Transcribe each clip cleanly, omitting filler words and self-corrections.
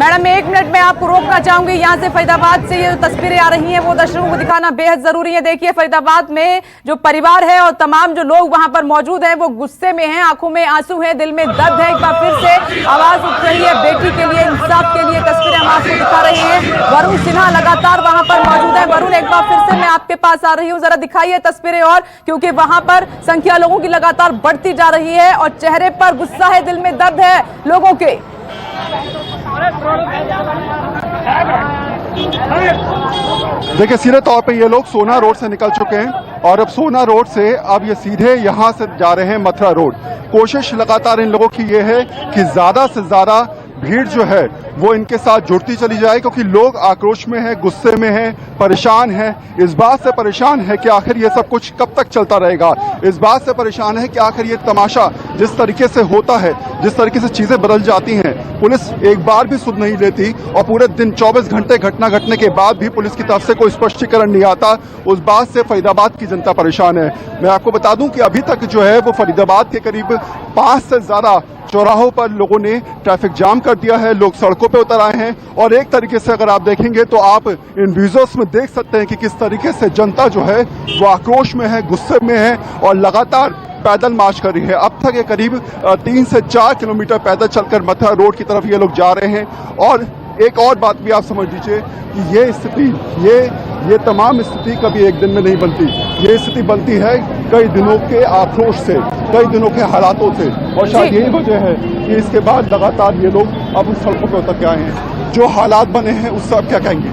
Madam 1 minute में आपको रोकना चाहूंगी। यहाँ से फरीदाबाद से ये जो तस्वीरें आ रही हैं वो दर्शकों को दिखाना बेहद जरूरी है। देखिए फरीदाबाद में जो परिवार है और तमाम जो लोग वहां पर मौजूद हैं वो गुस्से में हैं, आंखों में आंसू हैं, दिल में दर्द है। एक बार फिर से आवाज उठ रही है बेटी के लिए, इंसाफ के लिए। तस्वीरें हम आपको दिखा रहे हैं। वरुण सिन्हा लगातार वहां पर मौजूद है। वरुण, एक बार फिर से मैं आपके पास आ रही हूँ, जरा दिखाइए तस्वीरें और, क्योंकि वहां पर संख्या लोगों की लगातार बढ़ती जा रही है और चेहरे पर गुस्सा है, दिल में दर्द है लोगों के। देखिए सीधे तौर पे ये लोग सोना रोड से निकल चुके हैं और अब सोना रोड से अब ये सीधे यहाँ से जा रहे हैं मथुरा रोड। कोशिश लगातार इन लोगों की ये है कि ज्यादा से ज्यादा भीड़ जो है वो इनके साथ जुड़ती चली जाए, क्योंकि लोग आक्रोश में हैं, गुस्से में हैं, परेशान हैं। इस बात से परेशान है कि आखिर ये सब कुछ कब तक चलता रहेगा। इस बात से परेशान है कि आखिर ये तमाशा जिस तरीके से होता है, जिस तरीके से चीजें बदल जाती हैं, पुलिस एक बार भी सुध नहीं लेती और पूरे दिन 24 घंटे घटना घटने के बाद भी पुलिस की तरफ से कोई स्पष्टीकरण नहीं आता। उस बात से फरीदाबाद की जनता परेशान है। मैं आपको बता दूं कि अभी तक जो है वो फरीदाबाद के करीब 5 से ज्यादा चौराहों पर लोगों ने ट्रैफिक जाम कर दिया है, लोग सड़कों पे उतर आए हैं और एक तरीके से अगर आप देखेंगे तो आप इन विजुअल्स में देख सकते हैं कि किस तरीके से जनता जो है वो आक्रोश में है, गुस्से में है और लगातार पैदल मार्च कर रही है। अब तक ये करीब 3 से 4 किलोमीटर पैदल चलकर मथुरा रोड की तरफ ये लोग जा रहे हैं। और एक और बात भी आप समझ लीजिए कि ये स्थिति, ये तमाम स्थिति कभी एक दिन में नहीं बनती। ये स्थिति बनती है कई दिनों के आक्रोश से, कई दिनों के हालातों से, और शायद यही वजह है कि इसके बाद लगातार ये लोग अब उन सड़कों पर उतर के आए हैं। जो हालात बने हैं उससे आप क्या कहेंगे?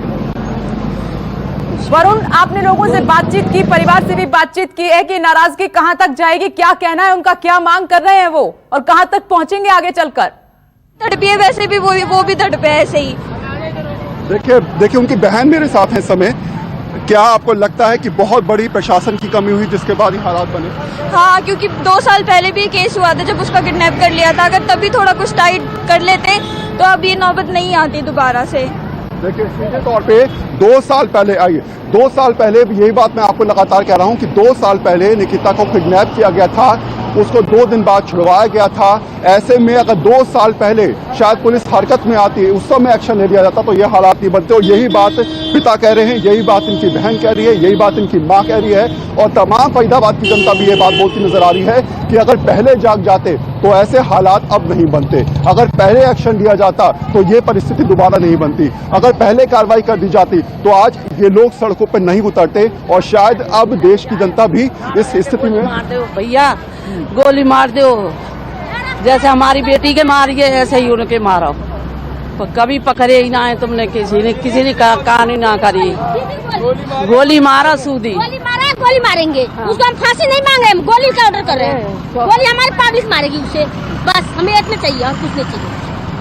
वरुण, आपने लोगों से बातचीत की, परिवार से भी बातचीत की है कि नाराजगी कहां तक जाएगी, क्या कहना है उनका, क्या मांग कर रहे हैं वो और कहां तक पहुंचेंगे आगे चलकर? तड़पी है वैसे भी, वो भी तड़पे ऐसे ही। देखिए उनकी बहन मेरे साथ है इस समय। क्या आपको लगता है कि बहुत बड़ी प्रशासन की कमी हुई जिसके बाद ये हालात बने? हाँ, क्योंकि 2 साल पहले भी केस हुआ था जब उसका किडनैप कर लिया था। अगर तभी थोड़ा कुछ टाइट कर लेते तो अब ये नौबत नहीं आती दोबारा से। देखिए सीधे तौर पे 2 साल पहले, आइए 2 साल पहले, यही बात मैं आपको लगातार कह रहा हूं कि 2 साल पहले निकिता को किडनैप किया गया था, उसको 2 दिन बाद छुड़वाया गया था। ऐसे में अगर 2 साल पहले शायद पुलिस हरकत में आती, उस समय एक्शन ले लिया जाता तो ये हालात नहीं बनते। और यही बात पिता कह रहे हैं, यही बात इनकी बहन कह रही है, यही बात इनकी माँ कह रही है और तमाम फरीदाबाद की जनता भी ये बात बोलती नजर आ रही है कि अगर पहले जाग जाते तो ऐसे हालात अब नहीं बनते। अगर पहले एक्शन लिया जाता तो ये परिस्थिति दोबारा नहीं बनती। अगर पहले कार्रवाई कर दी जाती तो आज ये लोग सड़कों पर नहीं उतरते और शायद अब देश की जनता भी इस स्थिति में। भैया गोली मार दो, जैसे हमारी बेटी के मारिए ऐसे ही उनके मारो। कभी पकड़े ही ना है तुमने, किसी ने कहानी ना करी। गोली मारा सूदी, गोली मारेंगे। हाँ। उसको हम फांसी नहीं मांगे, हम गोली का ऑर्डर कर रहे हैं। गोली हमारी पब्लिक मारेगी उसे, बस हमें इतना चाहिए और कुछ नहीं चाहिए।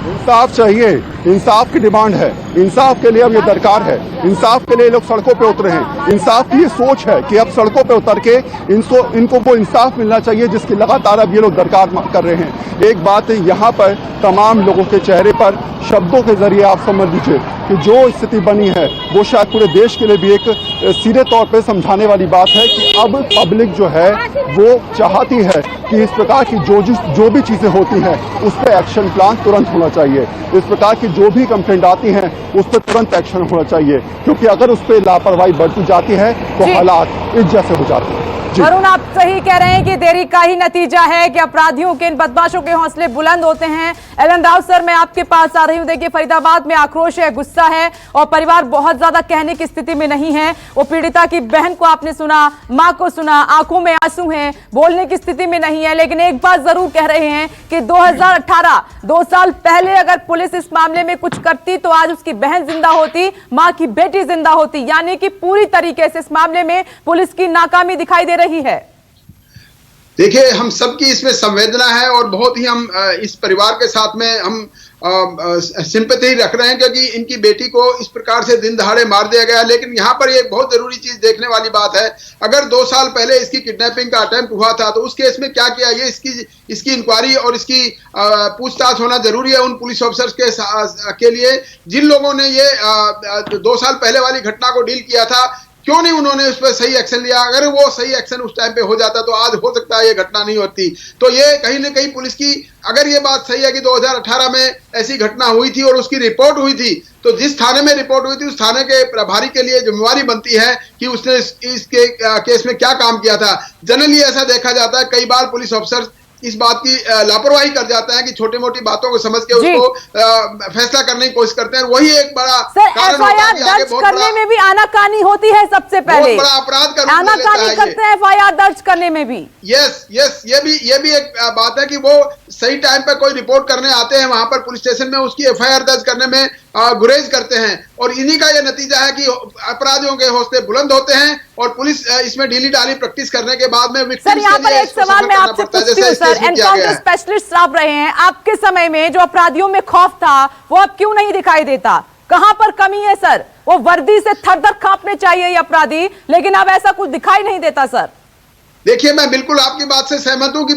इंसाफ चाहिए, इंसाफ की डिमांड है, इंसाफ के लिए अब ये दरकार है। इंसाफ के लिए लोग सड़कों पे उतरे हैं। इंसाफ की ये सोच है कि अब सड़कों पे उतर के इनको वो इंसाफ मिलना चाहिए जिसकी लगातार अब ये लोग दरकार कर रहे हैं। एक बात यहाँ पर तमाम लोगों के चेहरे पर शब्दों के जरिए आप समझ लीजिए कि जो स्थिति बनी है वो शायद पूरे देश के लिए भी एक सीधे तौर पे समझाने वाली बात है कि अब पब्लिक जो है वो चाहती है कि इस प्रकार की जो भी चीजें होती हैं उस पर एक्शन प्लान तुरंत होना चाहिए। इस प्रकार की जो भी कंप्लेंट आती हैं उस पर तुरंत एक्शन होना चाहिए, क्योंकि अगर उस पर लापरवाही बढ़ती जाती है तो हालात इस जैसे हो जाते हैं। वरुण, आप सही कह रहे हैं कि देरी का ही नतीजा है कि अपराधियों के, इन बदमाशों के हौसले बुलंद होते हैं। एलन राव सर, मैं आपके पास आ रही हूं। देखिए फरीदाबाद में आक्रोश है, गुस्सा है और परिवार बहुत ज्यादा कहने की स्थिति में नहीं है। वो पीड़िता की बहन को आपने सुना, मां को सुना, आंखों में आंसू हैं, बोलने की स्थिति में नहीं है। लेकिन एक बात जरूर कह रहे हैं कि 2018, 2 साल पहले अगर पुलिस इस मामले में कुछ करती तो आज उसकी बहन जिंदा होती, मां की बेटी जिंदा होती। यानी कि पूरी तरीके से इस मामले में पुलिस की नाकामी दिखाई दे रही है। देखिए हम सबकी इसमें संवेदना है और बहुत ही हम इस परिवार के साथ में हम सिंपैथी रख रहे हैं, क्योंकि इनकी बेटी को इस प्रकार से दिन दहाड़े मार दिया गया। लेकिन यहाँ पर एक बहुत जरूरी चीज देखने वाली बात है, अगर 2 साल पहले इसकी किडनैपिंग का अटेम्प्ट हुआ था तो उस केस में क्या किया, ये इसकी इंक्वायरी और इसकी पूछताछ होना जरूरी है उन पुलिस ऑफिसर्स के लिए जिन लोगों ने ये 2 साल पहले वाली घटना को डील किया था। क्यों नहीं उन्होंने उस पर सही एक्शन लिया? अगर वो सही एक्शन उस टाइम पे हो जाता तो आज हो सकता है ये घटना नहीं होती। तो ये कहीं ना कहीं पुलिस की, अगर ये बात सही है कि 2018 में ऐसी घटना हुई थी और उसकी रिपोर्ट हुई थी, तो जिस थाने में रिपोर्ट हुई थी उस थाने के प्रभारी के लिए जिम्मेवारी बनती है कि उसने इसके केस में क्या काम किया था। जनरली ऐसा देखा जाता है, कई बार पुलिस अफसर इस बात की लापरवाही कर जाते हैं कि छोटी मोटी बातों को समझ के उसको फैसला करने की कोशिश करते हैं। वही एक बड़ा कारण होता है कि आगे बहुत करने में भी आनाकानी होती है। सबसे पहले बहुत बड़ा अपराध का रूप आनाकानी करते हैं एफआईआर दर्ज करने में भी। यस, ये भी एक बात है कि वो सही टाइम पर कोई रिपोर्ट करने आते हैं वहां पर पुलिस स्टेशन में, उसकी एफआईआर दर्ज करने में गुरेज करते हैं। और इन्हीं का ये नतीजा है कि अपराधियों के हौसले बुलंद होते हैं और पुलिस इसमें ढीली ढाली प्रैक्टिस करने के बाद में सर, यहाँ पर एक सवाल मैं आपसे पूछती हूँ सर, एनकाउंटर स्पेशलिस्ट आप रहे हैं, आपके समय में जो अपराधियों में खौफ था वो अब क्यों नहीं दिखाई देता? कहां पर कमी है सर? वो वर्दी से थर-थर कांपने चाहिए ये अपराधी, लेकिन अब ऐसा कुछ दिखाई नहीं देता सर। देखिए, मैं बिल्कुल आपकी बात से सहमत हूं कि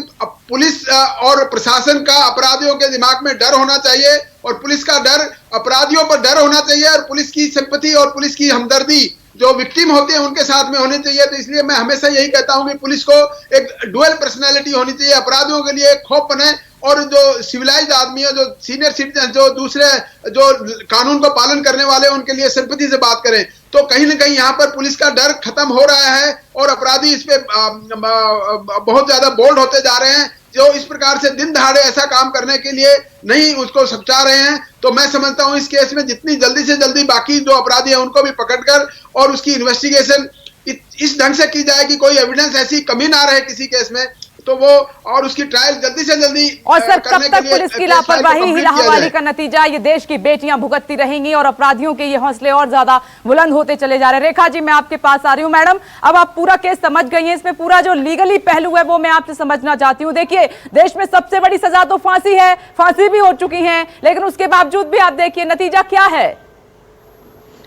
पुलिस और प्रशासन का अपराधियों के दिमाग में डर होना चाहिए और पुलिस का डर, अपराधियों पर डर होना चाहिए और पुलिस की सिंपैथी और पुलिस की हमदर्दी जो विक्टिम होते हैं उनके साथ में होनी चाहिए। तो इसलिए मैं हमेशा यही कहता हूं कि पुलिस को एक डुअल पर्सनैलिटी होनी चाहिए, अपराधियों के लिए एक खौफ बने और जो सिविलाइज्ड आदमी है, जो सीनियर सिटीजन, जो दूसरे जो कानून को पालन करने वाले हैं, उनके लिए सिंपैथी से बात करें। तो कहीं ना कहीं यहाँ पर पुलिस का डर खत्म हो रहा है और अपराधी इस पे बहुत ज्यादा बोल्ड होते जा रहे हैं, जो इस प्रकार से दिन दहाड़े ऐसा काम करने के लिए नहीं उसको सचा रहे हैं। तो मैं समझता हूं इस केस में जितनी जल्दी से जल्दी बाकी जो अपराधी हैं उनको भी पकड़कर और उसकी इन्वेस्टिगेशन इस ढंग से की जाए कि कोई एविडेंस ऐसी कमी ना रहे किसी केस में, तो वो और उसकी ट्रायल जल्दी से जल्दी। और सर, कब तक पुलिस की लापरवाही ही लाहवाली का नतीजा ये देश की बेटियां भुगतती रहेंगी और अपराधियों के ये हौसले और ज्यादा बुलंद होते चले जा रहे हैं। रेखा जी, मैं आपके पास आ रही हूं। मैडम, अब आप पूरा केस समझ गई हैं, इसमें पूरा जो लीगली पहलू है वो मैं आपसे समझना चाहती हूँ। देखिए, देश में सबसे बड़ी सजा तो फांसी है, फांसी भी हो चुकी है, लेकिन उसके बावजूद भी आप देखिए नतीजा क्या है।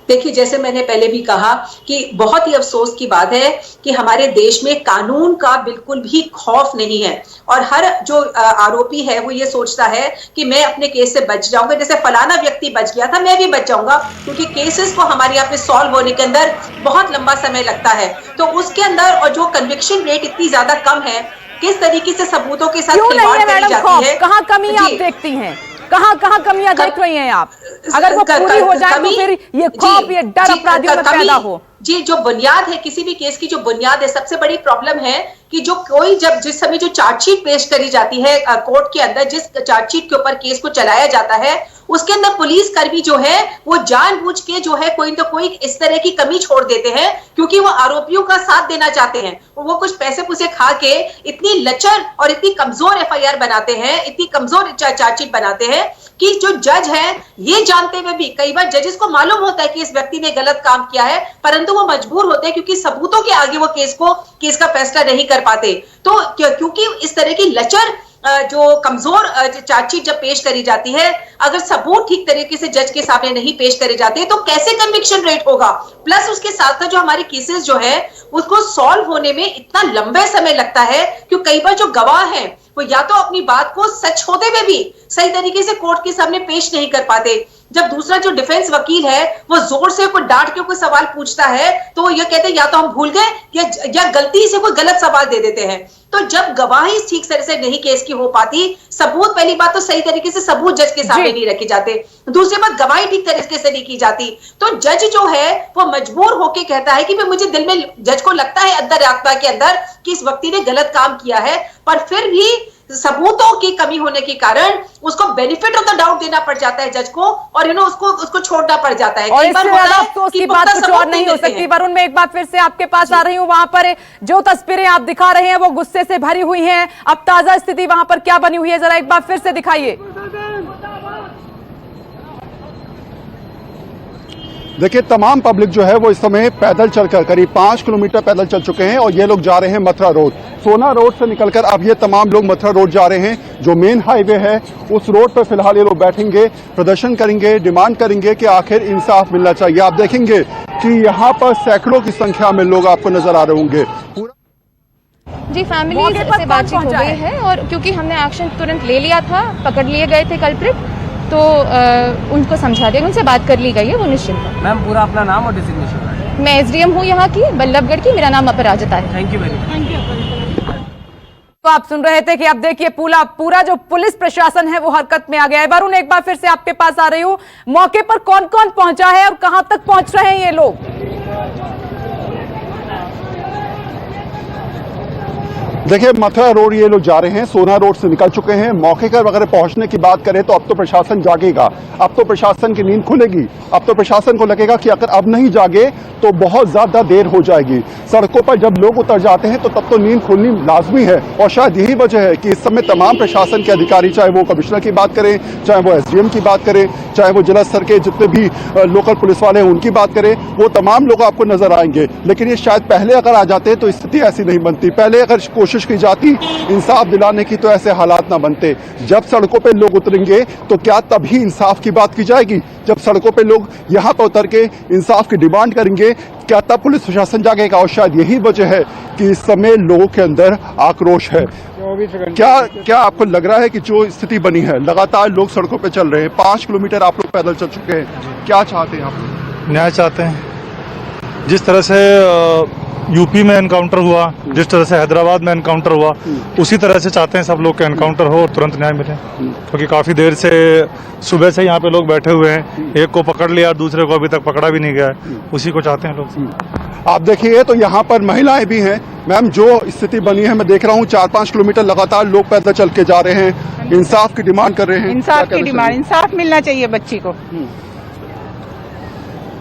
देखिए, जैसे मैंने पहले भी कहा कि बहुत ही अफसोस की बात है कि हमारे देश में कानून का बिल्कुल भी खौफ नहीं है और हर जो आरोपी है वो ये सोचता है कि मैं अपने केस से बच जाऊंगा, जैसे फलाना व्यक्ति बच गया था मैं भी बच जाऊंगा, क्योंकि केसेस को हमारे यहाँ पे सॉल्व होने के अंदर बहुत लंबा समय लगता है। तो उसके अंदर और जो कन्विक्शन रेट इतनी ज्यादा कम है, किस तरीके से सबूतों के साथ खिलवाड़ करी जाती है, कहाँ कमी आप देखती हैं? कहाँ कमियां देख रही हैं आप? अगर वो पूरी हो जाए तो फिर ये खौफ, ये डर अपराधियों में पैदा हो। जी, जो बुनियाद है किसी भी केस की, जो बुनियाद है, सबसे बड़ी प्रॉब्लम है कि जो कोई जिस समय जो चार्जशीट पेश करी जाती है कोर्ट के अंदर, जिस चार्जशीट के ऊपर केस को चलाया जाता है, उसके अंदर पुलिस कर्मी जो है वो जानबूझ के जो है कोई तो कोई इस तरह की कमी छोड़ देते हैं, क्योंकि वो आरोपियों का साथ देना चाहते हैं। वो कुछ पैसे पुसे खा के इतनी लचर और इतनी कमजोर एफआईआर बनाते हैं, इतनी कमजोर चार्जशीट बनाते हैं कि जो जज है ये जानते हुए भी, कई बार जजेस को मालूम होता है कि इस व्यक्ति ने गलत काम किया है, परंतु वो मजबूर होते हैं क्योंकि सबूतों के आगे वो केस का फैसला नहीं कर पाते। तो क्योंकि इस तरह की लचर जो कमजोर चार्जशीट जब पेश करी जाती है, अगर सबूत ठीक तरीके से जज के सामने नहीं पेश करे जाते तो कैसे कन्विक्शन रेट होगा? प्लस उसके साथ साथ जो हमारी केसेस जो है उसको सॉल्व होने में इतना लंबे समय लगता है क्योंकि कई बार जो गवाह हैं वो या तो अपनी बात को सच होते हुए भी सही तरीके से कोर्ट के सामने पेश नहीं कर पाते। जब दूसरा जो डिफेंस वकील है वो जोर से कोई डांट के कोई सवाल पूछता है तो वो ये कहते हैं या तो हम भूल गए या गलती से कोई गलत सवाल दे देते हैं। तो जब गवाही ठीक तरह से नहीं केस की हो पाती, सबूत, पहली बात तो सही तरीके से सबूत जज के सामने नहीं रखे जाते, दूसरी बात गवाही ठीक तरीके से नहीं की जाती, तो जज जो है वो मजबूर होके कहता है कि मुझे दिल में, जज को लगता है अंदर आत्मा के अंदर कि इस व्यक्ति ने गलत काम किया है, पर फिर भी सबूतों की कमी होने के कारण उसको बेनिफिट ऑफ द डाउट देना पड़ जाता है जज को और उसको छोड़ना पड़ जाता है। और इससे ज्यादा अफसोस की बात कुछ और नहीं हो सकती। वरुण, मैं एक बार फिर से आपके पास आ रही हूँ। वहां पर जो तस्वीरें आप दिखा रहे हैं वो गुस्से से भरी हुई हैं। अब ताजा स्थिति वहां पर क्या बनी हुई है, जरा एक बार फिर से दिखाइए। देखिए, तमाम पब्लिक जो है वो इस समय पैदल चलकर करीब 5 किलोमीटर पैदल चल चुके हैं और ये लोग जा रहे हैं मथुरा रोड। सोना रोड से निकलकर अब ये तमाम लोग मथुरा रोड जा रहे हैं, जो मेन हाईवे है उस रोड पर फिलहाल ये लोग बैठेंगे, प्रदर्शन करेंगे, डिमांड करेंगे कि आखिर इंसाफ मिलना चाहिए। आप देखेंगे कि यहाँ पर सैकड़ों की संख्या में लोग आपको नजर आ रहे होंगे। जी, फैमिली से बातचीत हो गई है और क्योंकि हमने एक्शन तुरंत ले लिया था, पकड़ लिए गए थे कल्प्रिट, तो उनको समझा दिया, उनसे बात कर ली गई है, वो निश्चिंत है। मैम, पूरा अपना नाम और डिजिग्नेशन। मैं एसडीएम हूँ यहाँ की, बल्लभगढ़ की। मेरा नाम अपराजिता है। Thank you very much. तो आप सुन रहे थे कि अब देखिए पूरा जो पुलिस प्रशासन है वो हरकत में आ गया है। वरुण, एक बार फिर से आपके पास आ रही हूँ, मौके पर कौन कौन पहुंचा है और कहां तक पहुंच रहे हैं ये लोग? देखिए, मथुरा रोड ये लोग जा रहे हैं, सोना रोड से निकल चुके हैं। मौके पर अगर पहुंचने की बात करें तो अब तो प्रशासन जागेगा, अब तो प्रशासन की नींद खुलेगी। अब तो प्रशासन को लगेगा कि अगर अब नहीं जागे तो बहुत ज्यादा देर हो जाएगी। सड़कों पर जब लोग उतर जाते हैं तो तब तो नींद खुलनी लाजमी है, और शायद यही वजह है कि इस समय तमाम प्रशासन के अधिकारी, चाहे वो कमिश्नर की बात करें, चाहे वो एसडीएम की बात करें, चाहे वो जिला स्तर के जितने भी लोकल पुलिस वाले हैं उनकी बात करें, वो तमाम लोग आपको नजर आएंगे। लेकिन ये शायद पहले अगर आ जाते तो स्थिति ऐसी नहीं बनती। पहले अगर कोशिश की जाती इंसाफ दिलाने की तो ऐसे हालात ना बनते। जब सड़कों पे लोग उतरेंगे तो क्या तभी इंसाफ की बात की जाएगी? जब सड़कों पे लोग यहां पर उतर के इंसाफ की डिमांड करेंगे, क्या तब पुलिस प्रशासन जागेगा? और शायद यही वजह है कि इस समय लोगों के अंदर आक्रोश है। क्या आपको लग रहा है कि जो स्थिति बनी है, लगातार लोग सड़कों पे चल रहे हैं, 5 किलोमीटर आप लोग पैदल चल चुके हैं, क्या चाहते हैं आप लोग? न्याय चाहते हैं। जिस तरह से यूपी में एनकाउंटर हुआ, जिस तरह से हैदराबाद में एनकाउंटर हुआ, उसी तरह से चाहते हैं सब लोग के एनकाउंटर हो और तुरंत न्याय मिले। क्योंकि काफी देर से, सुबह से यहाँ पे लोग बैठे हुए हैं, एक को पकड़ लिया, दूसरे को अभी तक पकड़ा भी नहीं गया है, उसी को चाहते हैं लोग। आप देखिए तो यहाँ पर महिलाएं भी हैं। मैम, जो स्थिति बनी है मैं देख रहा हूँ, 4-5 किलोमीटर लगातार लोग पैदल चल के जा रहे हैं, इंसाफ की डिमांड कर रहे हैं। इंसाफ की डिमांड, इंसाफ मिलना चाहिए बच्ची को।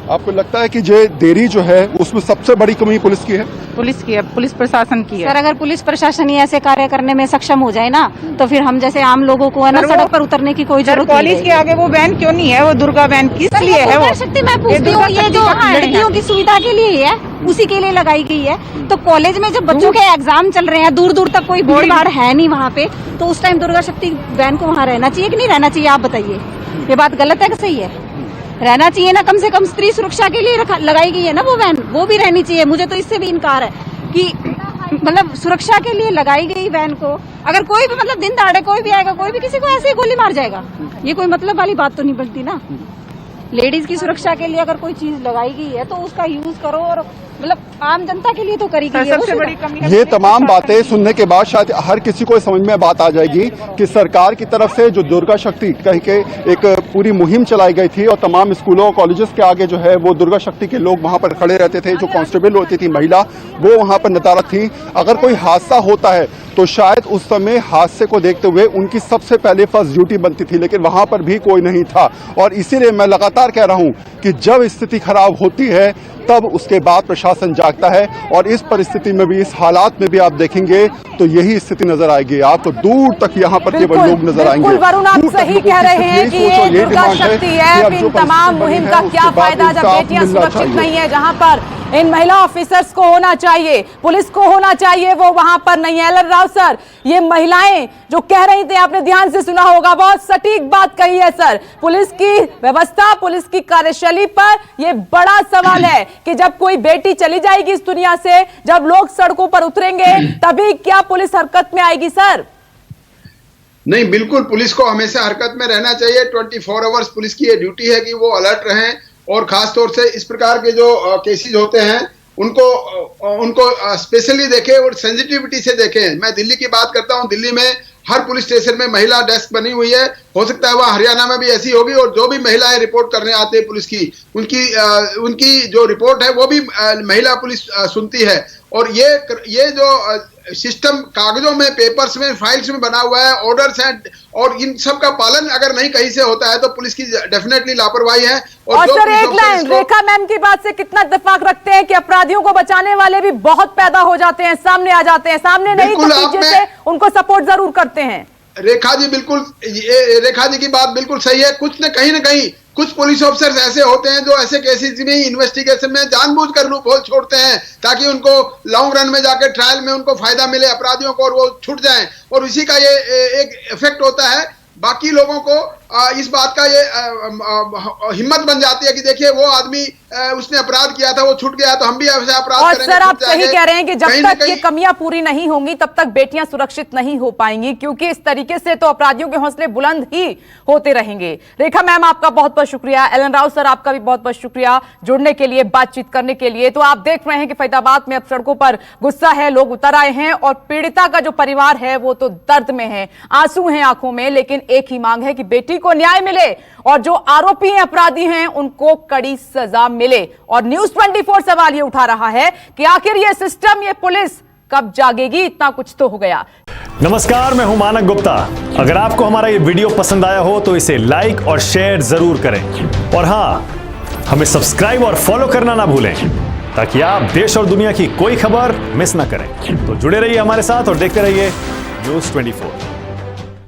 आपको लगता है कि जो देरी जो है उसमें सबसे बड़ी कमी पुलिस की है? पुलिस प्रशासन की है। सर, अगर पुलिस प्रशासन ही ऐसे कार्य करने में सक्षम हो जाए ना, तो फिर हम जैसे आम लोगों को है ना सड़क पर उतरने की कोई जरूरत नहीं है। पुलिस के आगे वो वैन क्यों नहीं है? वो दुर्गा वैन किस लिए है? वो शक्ति मैं पूछती हूँ, ये जो लड़कियों की सुविधा के लिए है, उसी के लिए लगाई गई है। तो कॉलेज में जब बच्चों के एग्जाम चल रहे हैं, दूर दूर तक कोई भीड़ भाड़ है नहीं वहाँ पे, तो उस टाइम दुर्गा शक्ति वैन को वहाँ रहना चाहिए कि नहीं रहना चाहिए? आप बताइए, ये बात गलत है कि सही है? रहना चाहिए ना, कम से कम स्त्री सुरक्षा के लिए लगाई गई है ना वो वैन, वो भी रहनी चाहिए। मुझे तो इससे भी इनकार है कि मतलब सुरक्षा के लिए लगाई गई वैन को अगर कोई भी मतलब दिन दहाड़े कोई भी आएगा, कोई भी किसी को ऐसे ही गोली मार जाएगा, ये कोई मतलब वाली बात तो नहीं बनती ना। लेडीज की सुरक्षा के लिए अगर कोई चीज लगाई गई है तो उसका यूज करो, और मतलब आम जनता के लिए तो करी गई है। सबसे बड़ी कमी ये तमाम बातें सुनने के बाद शायद हर किसी को समझ में बात आ जाएगी कि सरकार की तरफ से जो दुर्गा शक्ति कह के एक पूरी मुहिम चलाई गई थी, और तमाम स्कूलों और कॉलेजेस के आगे जो है वो दुर्गा शक्ति के लोग वहां पर खड़े रहते थे, जो कांस्टेबल होती थी महिला वो वहां पर नदारत थी। अगर कोई हादसा होता है तो शायद उस समय हादसे को देखते हुए उनकी सबसे पहले फर्स्ट ड्यूटी बनती थी, लेकिन वहां पर भी कोई नहीं था। और इसीलिए मैं लगातार कह रहा हूं कि जब स्थिति खराब होती है तब उसके बाद प्रशासन जागता है, और इस परिस्थिति में भी, इस हालात में भी आप देखेंगे तो यही स्थिति नजर आएगी। आपको दूर तक यहाँ पर केवल लोग नजर आएंगे। वरुण, आप सही कह रहे हैं कि ये दुर्गा शक्ति है, इन तमाम मुहिम का क्या फायदा जब बेटियां सुरक्षित नहीं है? जहां पर इन महिला ऑफिसर्स को होना चाहिए, पुलिस को होना चाहिए, वो वहां पर नहीं है। एल राव सर, ये महिलाएं जो कह रही थी, आपने ध्यान से सुना होगा, बहुत सटीक बात कही है सर। पुलिस की व्यवस्था, पुलिस की कार्यशैली पर यह बड़ा सवाल है कि जब कोई बेटी चली जाएगी इस दुनिया से, जब लोग सड़कों पर उतरेंगे, तभी क्या पुलिस हरकत में आएगी? सर नहीं, बिल्कुल पुलिस को हमेशा हरकत में रहना चाहिए। 24 आवर्स पुलिस की ये ड्यूटी है कि वो अलर्ट रहें, और खास तौर से इस प्रकार के जो केसेस होते हैं उनको स्पेशली देखें और सेंसिटिविटी से देखें। मैं दिल्ली की बात करता हूं, दिल्ली में हर पुलिस स्टेशन में महिला डेस्क बनी हुई है। हो सकता है वह हरियाणा में भी ऐसी होगी, और जो भी महिलाएं रिपोर्ट करने आते हैं पुलिस की, उनकी जो रिपोर्ट है वो भी महिला पुलिस सुनती है। और ये जो सिस्टम कागजों में, पेपर्स में, फाइल्स में बना हुआ है, ऑर्डर्स हैं, और इन सब का पालन अगर नहीं कहीं से होता है तो पुलिस की डेफिनेटली लापरवाही है। और सर एक लाइन, रेखा मैम की बात से कितना इत्तेफाक रखते हैं कि अपराधियों को बचाने वाले भी बहुत पैदा हो जाते हैं, सामने आ जाते हैं, सामने नहीं तो पीछे से उनको सपोर्ट जरूर करते हैं। रेखा जी रेखा जी की बात बिल्कुल सही है। कुछ न कहीं कुछ पुलिस ऑफिसर्स ऐसे होते हैं जो ऐसे केसेस में, इन्वेस्टिगेशन में जानबूझकर लूप होल छोड़ते हैं ताकि उनको लॉन्ग रन में जाकर ट्रायल में उनको फायदा मिले अपराधियों को, और वो छूट जाएं, और इसी का ये एक इफेक्ट होता है। बाकी लोगों को इस बात का ये हिम्मत बन जाती है कि देखिए वो आदमी उसने अपराध किया था, वो छूट गया, तो हम भी ऐसा अपराध और करेंगे। सर आप सही कह रहे हैं कि जब तक ये कमियां पूरी नहीं होंगी तब तक बेटियां सुरक्षित नहीं हो पाएंगी, क्योंकि इस तरीके से तो अपराधियों के हौसले बुलंद ही होते रहेंगे। रेखा मैम आपका बहुत बहुत शुक्रिया, एलन राव सर आपका भी बहुत बहुत शुक्रिया जुड़ने के लिए, बातचीत करने के लिए। तो आप देख रहे हैं कि फरीदाबाद में अब सड़कों पर गुस्सा है, लोग उतर आए हैं और पीड़िता का जो परिवार है वो तो दर्द में है, आंसू हैं आंखों में, लेकिन एक ही मांग है कि बेटी को न्याय मिले और जो आरोपी हैं, अपराधी हैं, उनको कड़ी सजा मिले। और न्यूज़ 24 सवाल ये उठा रहा है कि आखिर ये सिस्टम, ये पुलिस कब जागेगी? इतना कुछ तो हो गया। नमस्कार, मैं हूं मानक गुप्ता। अगर आपको हमारा ये वीडियो पसंद आया हो तो इसे लाइक और शेयर जरूर करें, और हां, हमें सब्सक्राइब और फॉलो करना ना भूलें ताकि आप देश और दुनिया की कोई खबर मिस ना करें। तो जुड़े रहिए हमारे साथ और देखते रहिए न्यूज़ 24।